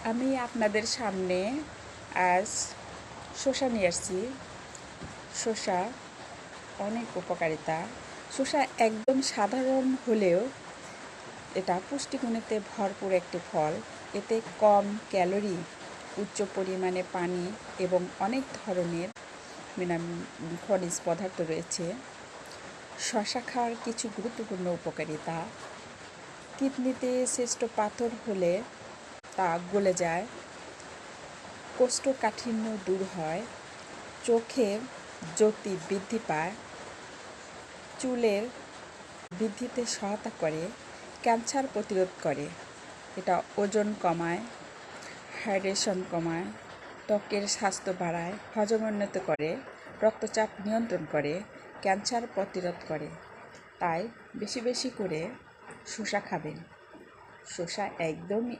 আমি আপনাদের সামনে আজ শসা নিয়ে আসছি। শসা অনেক উপকারিতা। শসা একদম সাধারণ হলেও এটা পুষ্টিগুণেতে ভরপুর একটি ফল। এতে কম ক্যালোরি, উচ্চ পরিমাণে পানি এবং অনেক ধরনের খনিজ পদার্থ রয়েছে। শসা খাওয়ার কিছু গুরুত্বপূর্ণ উপকারিতা: কিডনিতে শ্রেষ্ঠ পাথর হলে তা গলে যায়, কোষ্ঠকাঠিন্য দূর হয়, চোখের জ্যোতি বৃদ্ধি পায়, চুলের বৃদ্ধিতে সহায়তা করে, ক্যান্সার প্রতিরোধ করে, এটা ওজন কমায়, হাইড্রেশন কমায়, ত্বকের স্বাস্থ্য বাড়ায়, হজম উন্নত করে, রক্তচাপ নিয়ন্ত্রণ করে, ক্যান্সার প্রতিরোধ করে। তাই বেশি বেশি করে শসা খাবেন। শসা একদমই